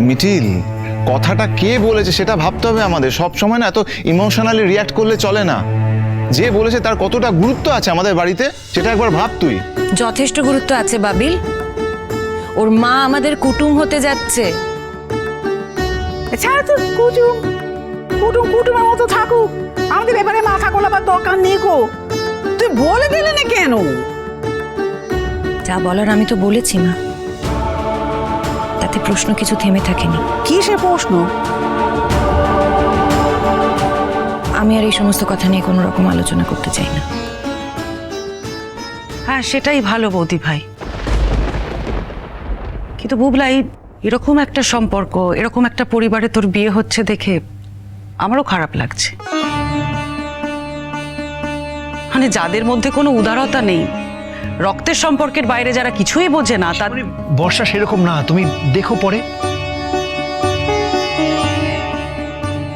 মিঠিল, কথাটা কে বলেছে সেটা ভাবতে হবে আমাদের। সব সময় না এত ইমোশনালি রিয়াক্ট করলে চলে না। যে বলেছে তার কতটা গুরুত্ব আছে আমাদের বাড়িতে সেটা একবার ভাব তুই। যথেষ্ট গুরুত্ব আছে বাবিল। ওর মা আমাদের কুটুম হতে যাচ্ছে। ছাড়া তো কুটুম কুটুম কুটুমের মতো থাকুক, আমাদের ব্যাপারে মাথা গোলাবার দরকার নেই গো। তুই বলে দিলি না কেন? যা বলার আমি তো বলেছি মা, তাতে প্রশ্ন কিছু থেমে থাকেনি। কি সে প্রশ্ন? আমি আর এই সমস্ত কথা নিয়ে কোনো রকম আলোচনা করতে চাই না। হ্যাঁ, সেটাই ভালো বৌদি ভাই। কিন্তু বুবলাই, এরকম একটা সম্পর্ক, এরকম একটা পরিবারে তোর বিয়ে হচ্ছে দেখে আমারও খারাপ লাগছে। মানে যাদের মধ্যে কোনো উদারতা নেই, রক্তের সম্পর্কের বাইরে যারা কিছুই বোঝে না, তার বর্ষা সেরকম না, তুমি দেখো পরে।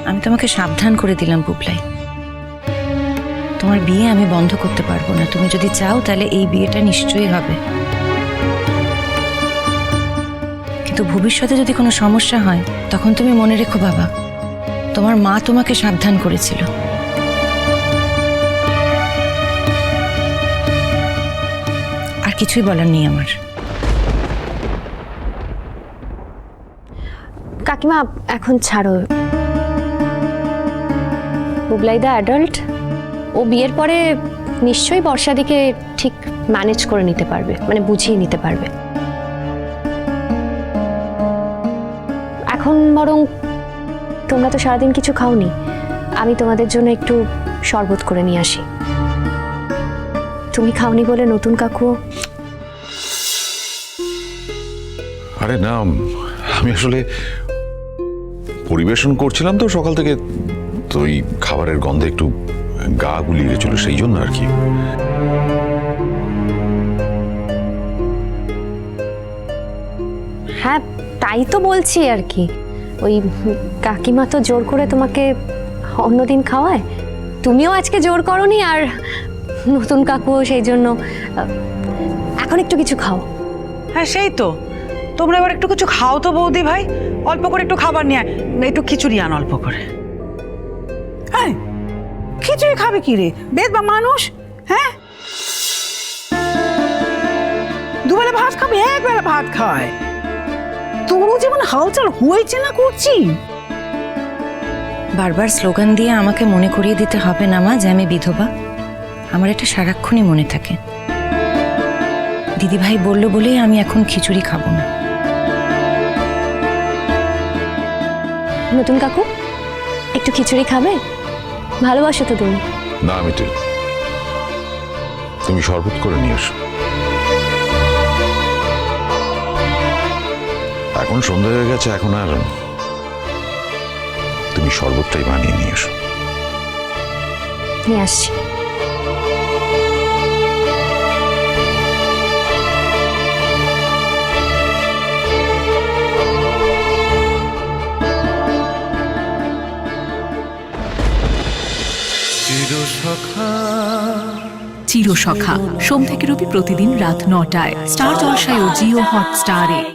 আমি তোমাকে সাবধান করে দিলাম বুবলাই, তোমার বিয়ে আমি বন্ধ করতে পারবো না। তুমি যদি চাও তাহলে এই বিয়েটা নিশ্চয়ই হবে, কিন্তু ভবিষ্যতে যদি কোনো সমস্যা হয় তখন তুমি মনে রেখো বাবা, তোমার মা তোমাকে সাবধান করেছিল। আর কিছুই বলার নেই আমার। কাকিমা এখন ছাড়ো, বুবলাইদা অ্যাডাল্ট, ও বিয়ের পরে নিশ্চয়ই বর্ষাদিকে ঠিক ম্যানেজ করে নিতে পারবে, মানে বুঝিয়ে নিতে পারবে। এখন বরং তোমরা তো সারাদিন কিছু খাওনি, আমি তোমাদের জন্য একটু শরবত করে নিয়ে আসি। তুমি খাওনি বলে নতুন কাকু। আরে না, আমি আসলে পরিবেশন করছিলাম তো সকাল থেকে, তো ওই খাবারের গন্ধে একটু গা গুলিয়ে গেছিল, সেই জন্য আর কি। হ্যাঁ তাই তো বলছি আর কি, ওই কাকিমা তো জোর করে তোমাকে অন্যদিন খাওয়ায়, তুমিও আজকে জোর করনি, আর নতুন কাকুও সেই জন্য। এখন একটু কিছু খাও। হ্যাঁ সেই তো, তোমরা এবার একটু কিছু খাও তো বৌদি ভাই, অল্প করে একটু খাবার নিয়ে আয়, একটু খিচুড়ি আন অল্প করে। হ্যাঁ, খিচুড়ি খাবে কি রে, বেদ বা মানুষ? হ্যাঁ, দুবেলা ভাত খাবে, একবেলা ভাত খায়। তোরও যেমন হালচাল হয়েছে না করছি। বারবার স্লোগান দিয়ে আমাকে মনে করিয়ে দিতে হবে না মা যে আমি বিধবা। আমার এটা সারাক্ষণই মনে থাকে। দিদিভাই বলল বলেই আমি এখন খিচুড়ি খাবো না। নতুন কাকু একটু খিচুড়ি খাবে? ভালোবাসো তো তুমি। না মিটিল, তুমি শরবত করে নিয়ে এসো। এখন সন্ধ্যা হয়ে গেছে, এখন আর তুমি শরবতটাই বানিয়ে নিয়ে এসো। নিয়ে আসছি। চিরসখা সোম থেকে রবি প্রতিদিন রাত ৯টায় স্টার জলসায় ও জিও হটস্টারে।